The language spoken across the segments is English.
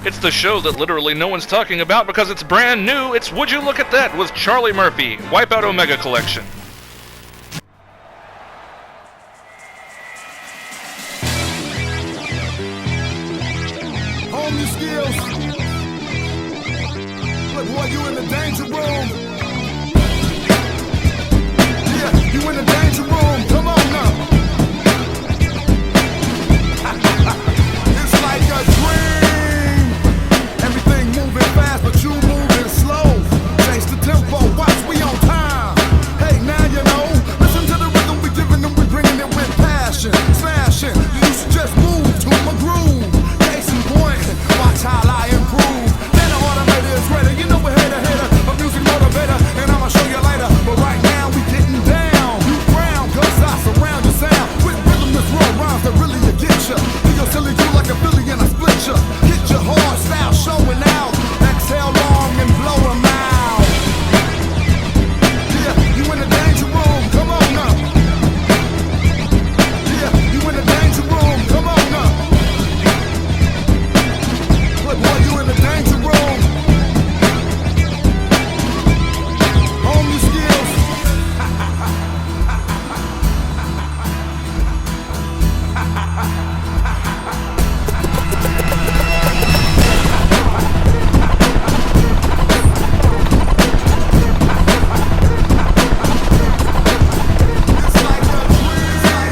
It's the show that literally no one's talking about because it's brand new. It's Would You Look at That with ChollayMurphay, Wipeout Omega Collection. Hone your skills. Look, boy, you in the danger room. Yeah, you in the danger room. Come on now. It's like a dream. Everything moving fast, but you moving slow. Change the tempo, watch, we on time. Hey, now you know. Listen to the rhythm we giving them, we bringing it with passion. Smashing, you should just move to my groove. Case in point, watch how I improve. Then the automator is ready, you know we're hater, a music motivator, and I'ma show you later. But right now we getting down. You ground, cause I surround your sound. With rhythm that's raw rhymes that really get ya. Do your silly you like a Philly and I split ya. Hit your hard style showing out. Exhale long and blow 'em out. Yeah, you in the danger room, come on now. Yeah, you in the danger room, come on now. Look, boy, you in the danger room. Hone your skills. It's like a dream, it's like a dream. Everything moving fast, but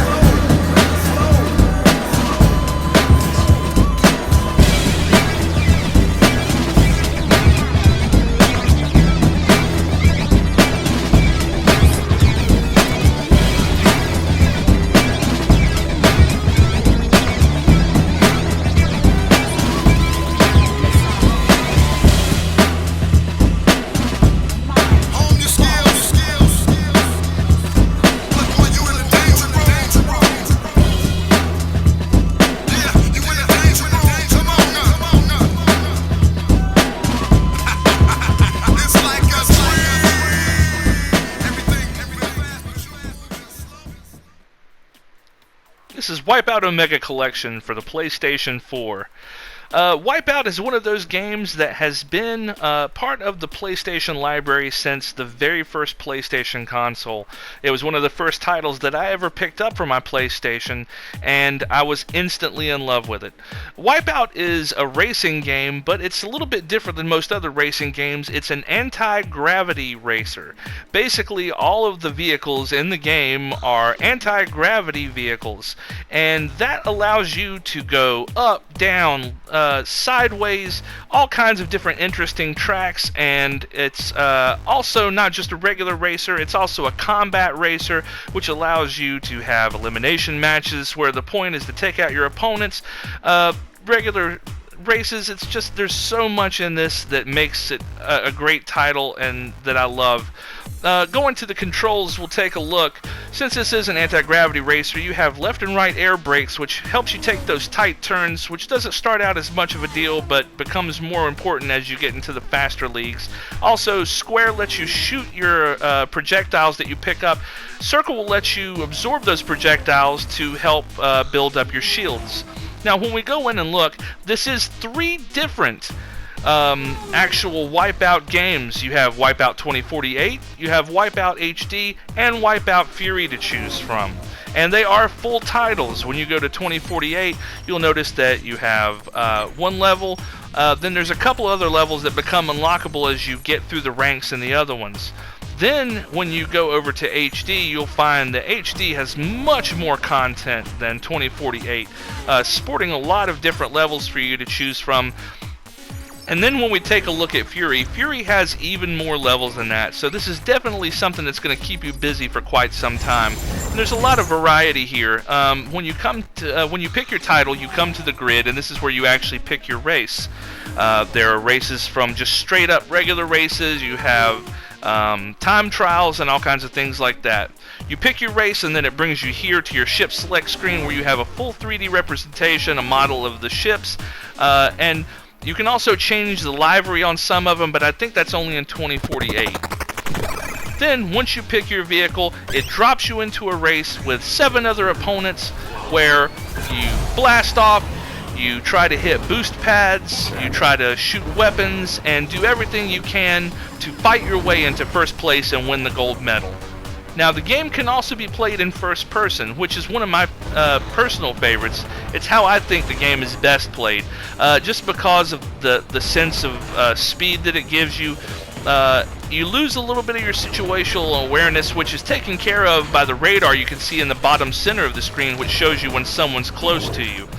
you moving slow. Hone your skills. Look, boy, you in the danger room. Yeah, you in the danger room. Come on now. It's like a dream. Everything fast, but you moving slow. This is Wipeout Omega Collection for the PlayStation 4. Wipeout is one of those games that has been part of the PlayStation library since the very first PlayStation console. It was one of the first titles that I ever picked up for my PlayStation, and I was instantly in love with it. Wipeout is a racing game, but it's a little bit different than most other racing games. It's an anti-gravity racer. Basically, all of the vehicles in the game are anti-gravity vehicles, and that allows you to go up, down, sideways, all kinds of different interesting tracks. And it's also not just a regular racer, it's also a combat racer, which allows you to have elimination matches where the point is to take out your opponents. Regular races, it's just, there's so much in this that makes it a great title and that I love. Going to the controls, we'll take a look. Since this is an anti-gravity racer, you have left and right air brakes, which helps you take those tight turns, which doesn't start out as much of a deal, but becomes more important as you get into the faster leagues. Also, square lets you shoot your projectiles that you pick up. Circle will let you absorb those projectiles to help build up your shields. Now, when we go in and look, this is 3 different actual Wipeout games. You have Wipeout 2048, you have Wipeout HD, and Wipeout Fury to choose from. And they are full titles. When you go to 2048, you'll notice that you have one level, then there's a couple other levels that become unlockable as you get through the ranks in the other ones. Then, when you go over to HD, you'll find that HD has much more content than 2048, sporting a lot of different levels for you to choose from. And then when we take a look at Fury, Fury has even more levels than that. So this is definitely something that's going to keep you busy for quite some time. And there's a lot of variety here. When you pick your title, you come to the grid, and this is where you actually pick your race. There are races from just straight up regular races. You have time trials and all kinds of things like that. You pick your race, and then it brings you here to your ship select screen, where you have a full 3D representation, a model of the ships, and you can also change the livery on some of them, but I think that's only in 2048. Then, once you pick your vehicle, it drops you into a race with 7 other opponents where you blast off, you try to hit boost pads, you try to shoot weapons, and do everything you can to fight your way into first place and win the gold medal. Now, the game can also be played in first person, which is one of my personal favorites. It's how I think the game is best played, just because of the sense of speed that it gives you. You lose a little bit of your situational awareness, which is taken care of by the radar you can see in the bottom center of the screen, which shows you when someone's close to you.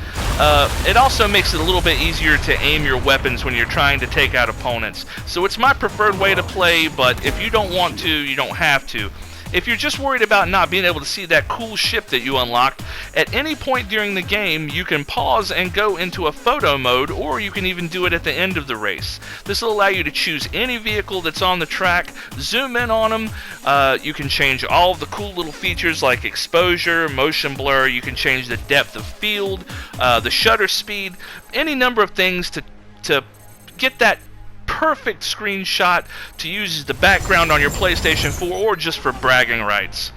It also makes it a little bit easier to aim your weapons when you're trying to take out opponents. So it's my preferred way to play, but if you don't want to, you don't have to. If you're just worried about not being able to see that cool ship that you unlocked, at any point during the game you can pause and go into a photo mode, or you can even do it at the end of the race. This will allow you to choose any vehicle that's on the track, zoom in on them, you can change all of the cool little features like exposure, motion blur, you can change the depth of field, the shutter speed, any number of things to get that perfect screenshot to use as the background on your PlayStation 4 or just for bragging rights.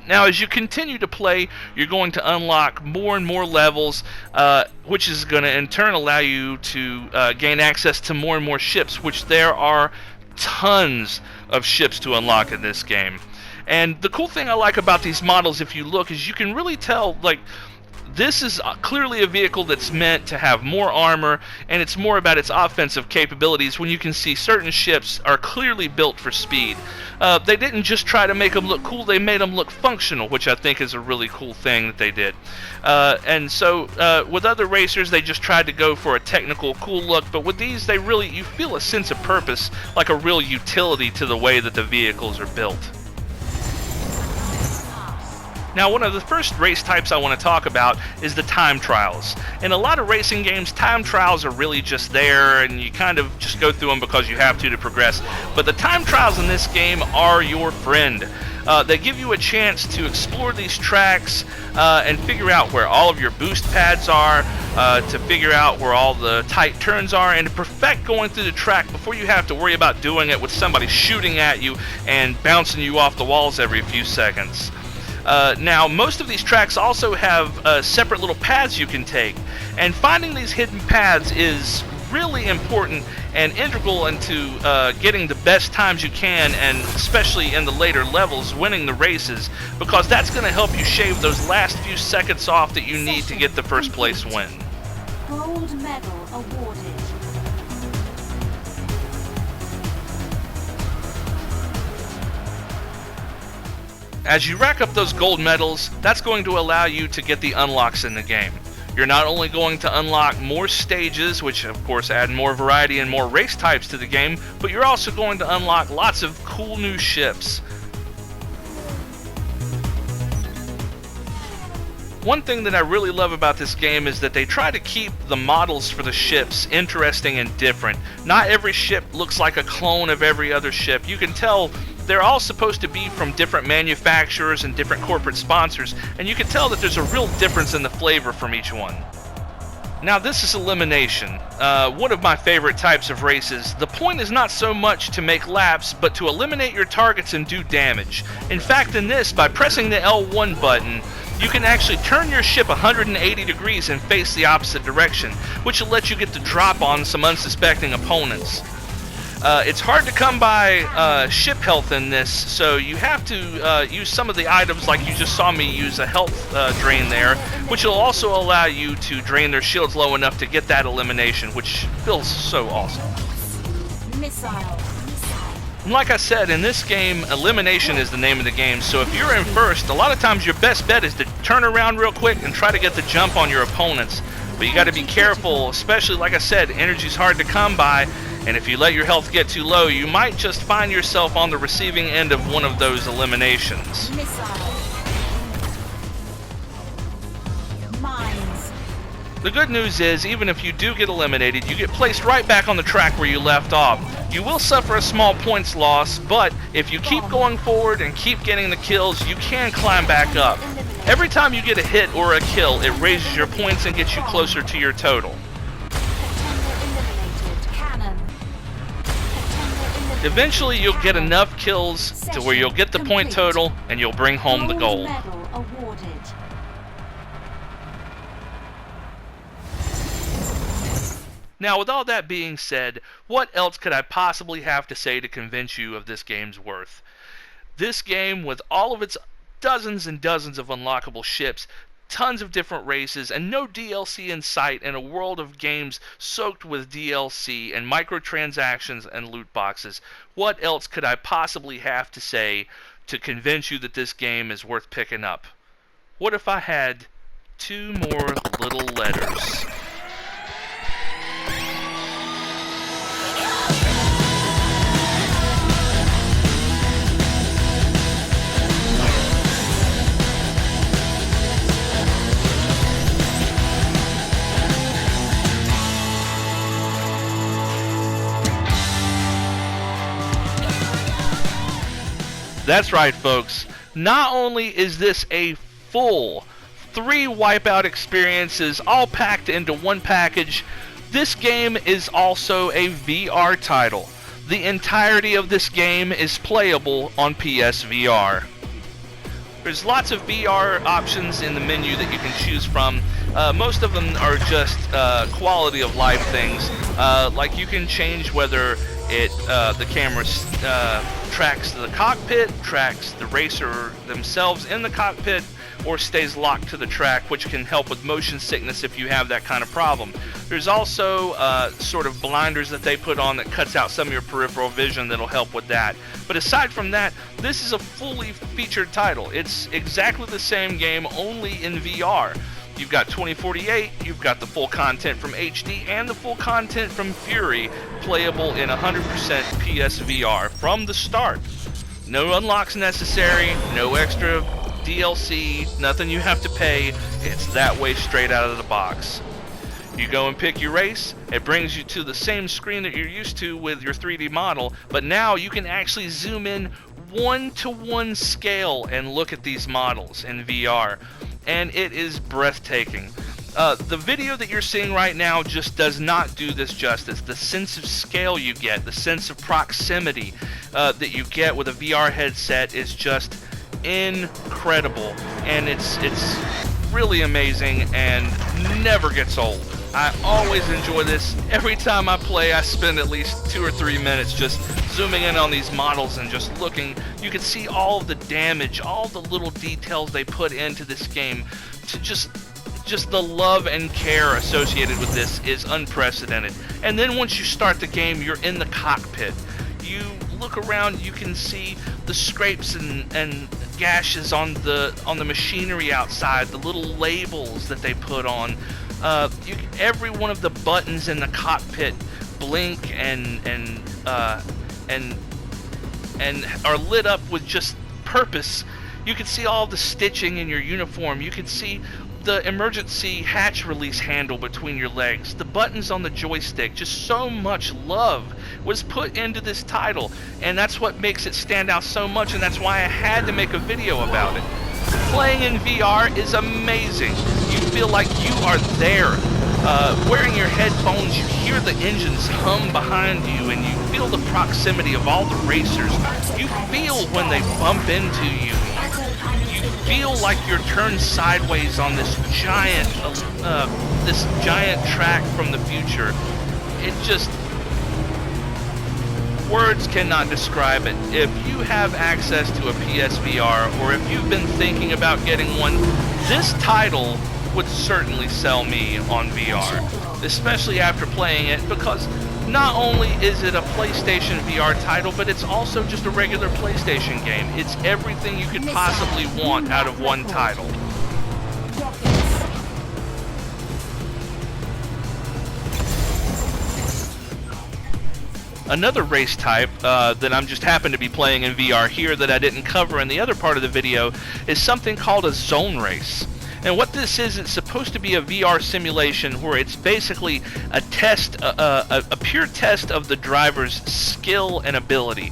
Now, as you continue to play, you're going to unlock more and more levels, which is going to in turn allow you to gain access to more and more ships, which there are tons of ships to unlock in this game. And the cool thing I like about these models, if you look, is you can really tell, like, this is clearly a vehicle that's meant to have more armor, and it's more about its offensive capabilities when you can see certain ships are clearly built for speed. They didn't just try to make them look cool, they made them look functional, which I think is a really cool thing that they did. And so with other racers, they just tried to go for a technical, cool look, but with these, you feel a sense of purpose, like a real utility to the way that the vehicles are built. Now, one of the first race types I want to talk about is the time trials. In a lot of racing games, time trials are really just there, and you kind of just go through them because you have to progress. But the time trials in this game are your friend. They give you a chance to explore these tracks and figure out where all of your boost pads are, to figure out where all the tight turns are, and to perfect going through the track before you have to worry about doing it with somebody shooting at you and bouncing you off the walls every few seconds. Now, most of these tracks also have separate little paths you can take, and finding these hidden paths is really important and integral into getting the best times you can, and especially in the later levels, winning the races, because that's going to help you shave those last few seconds off that you need to get the first place win. Gold medal awarded. As you rack up those gold medals, that's going to allow you to get the unlocks in the game. You're not only going to unlock more stages, which of course add more variety and more race types to the game, but you're also going to unlock lots of cool new ships. One thing that I really love about this game is that they try to keep the models for the ships interesting and different. Not every ship looks like a clone of every other ship. You can tell they're all supposed to be from different manufacturers and different corporate sponsors, and you can tell that there's a real difference in the flavor from each one. Now, this is elimination, one of my favorite types of races. The point is not so much to make laps, but to eliminate your targets and do damage. In fact, in this, by pressing the L1 button, you can actually turn your ship 180 degrees and face the opposite direction, which will let you get the drop on some unsuspecting opponents. It's hard to come by ship health in this, so you have to use some of the items like you just saw me use a health drain there, which will also allow you to drain their shields low enough to get that elimination, which feels so awesome. Missile. And like I said, in this game, elimination is the name of the game, so if you're in first, a lot of times your best bet is to turn around real quick and try to get the jump on your opponents. But you got to be careful, especially, like I said, energy's hard to come by, and if you let your health get too low, you might just find yourself on the receiving end of one of those eliminations. Missile. Mines. The good news is, even if you do get eliminated, you get placed right back on the track where you left off. You will suffer a small points loss, but if you keep going forward and keep getting the kills, you can climb back up. Every time you get a hit or a kill, it raises your points and gets you closer to your total. Contender eliminated. Cannon. Contender Eventually, you'll get enough kills to where you'll get the point total and you'll bring home the gold. Medal awarded. Now, with all that being said, what else could I possibly have to say to convince you of this game's worth? This game, with all of its dozens and dozens of unlockable ships, tons of different races, and no DLC in sight in a world of games soaked with DLC and microtransactions and loot boxes, what else could I possibly have to say to convince you that this game is worth picking up? What if I had 2 more little letters? That's right, folks. Not only is this a full 3 Wipeout experiences all packed into one package, this game is also a VR title. The entirety of this game is playable on PSVR. There's lots of VR options in the menu that you can choose from. Most of them are just quality of life things. Like you can change whether the camera tracks the cockpit, tracks the racer themselves in the cockpit, or stays locked to the track, which can help with motion sickness if you have that kind of problem. There's also sort of blinders that they put on that cuts out some of your peripheral vision that'll help with that. But aside from that, this is a fully featured title. It's exactly the same game, only in VR. You've got 2048, you've got the full content from HD, and the full content from Fury, playable in 100% PSVR from the start. No unlocks necessary, no extra DLC, nothing you have to pay. It's that way straight out of the box. You go and pick your race, it brings you to the same screen that you're used to with your 3D model, but now you can actually zoom in 1-to-1 scale and look at these models in VR. And it is breathtaking. The video that you're seeing right now just does not do this justice. The sense of scale you get, the sense of proximity that you get with a VR headset is just incredible. And it's really amazing and never gets old. I always enjoy this. Every time I play, I spend at least 2 or 3 minutes just zooming in on these models and just looking. You can see all of the damage, all the little details they put into this game. To just the love and care associated with this is unprecedented. And then once you start the game, you're in the cockpit. You look around, you can see the scrapes and gashes on the machinery outside, the little labels that they put on. Every one of the buttons in the cockpit blink and are lit up with just purpose. You can see all the stitching in your uniform. You can see the emergency hatch release handle between your legs, the buttons on the joystick. Just so much love was put into this title, and that's what makes it stand out so much, and that's why I had to make a video about it. Playing in VR is amazing. You feel like you are there. Wearing your headphones, you hear the engines hum behind you, and you feel the proximity of all the racers. You feel when they bump into you. You feel like you're turned sideways on this giant track from the future. It just... words cannot describe it. If you have access to a PSVR, or if you've been thinking about getting one, this title would certainly sell me on VR, especially after playing it, because not only is it a PlayStation VR title, but it's also just a regular PlayStation game. It's everything you could possibly want out of one title. Another race type that I'm just happen to be playing in VR here that I didn't cover in the other part of the video is something called a zone race. And what this is, it's supposed to be a VR simulation where it's basically a test, a pure test of the driver's skill and ability.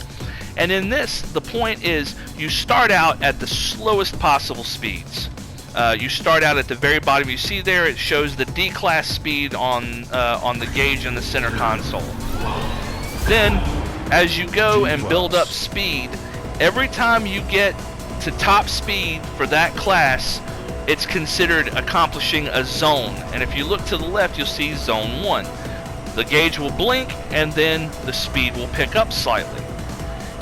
And in this, the point is you start out at the slowest possible speeds. You start out at the very bottom. You see there, it shows the D-class speed on the gauge in the center console. Then as you go and build up speed, every time you get to top speed for that class, it's considered accomplishing a zone. And if you look to the left, you'll see zone 1. The gauge will blink and then the speed will pick up slightly.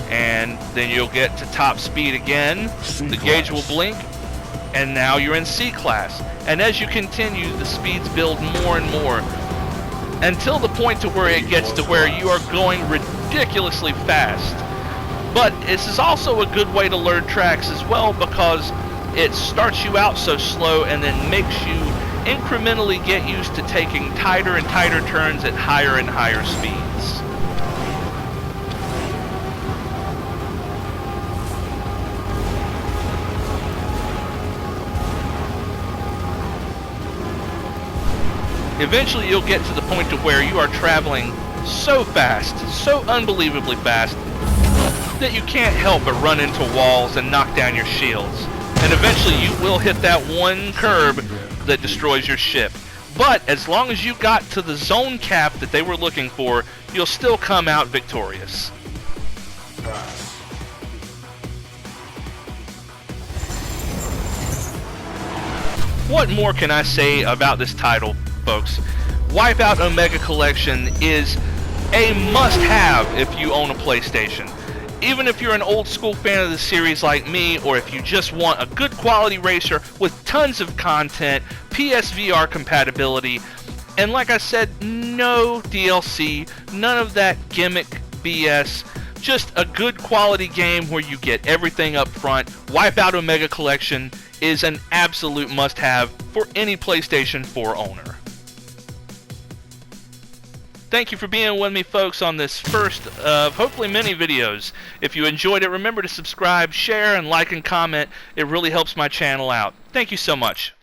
And then you'll get to top speed again, the gauge will blink, and now you're in C class. And as you continue, the speeds build more and more until the point to where it gets to where you are going ridiculously fast. But this is also a good way to learn tracks as well, because it starts you out so slow and then makes you incrementally get used to taking tighter and tighter turns at higher and higher speeds. Eventually you'll get to the point to where you are traveling so fast, so unbelievably fast, that you can't help but run into walls and knock down your shields. And eventually you will hit that one curb that destroys your ship. But as long as you got to the zone cap that they were looking for, you'll still come out victorious. What more can I say about this title, folks? Wipeout Omega Collection is a must-have if you own a PlayStation. Even if you're an old school fan of the series like me, or if you just want a good quality racer with tons of content, PSVR compatibility, and like I said, no DLC, none of that gimmick BS, just a good quality game where you get everything up front, Wipeout Omega Collection is an absolute must-have for any PlayStation 4 owner. Thank you for being with me, folks, on this first of hopefully many videos. If you enjoyed it, remember to subscribe, share, and like and comment. It really helps my channel out. Thank you so much.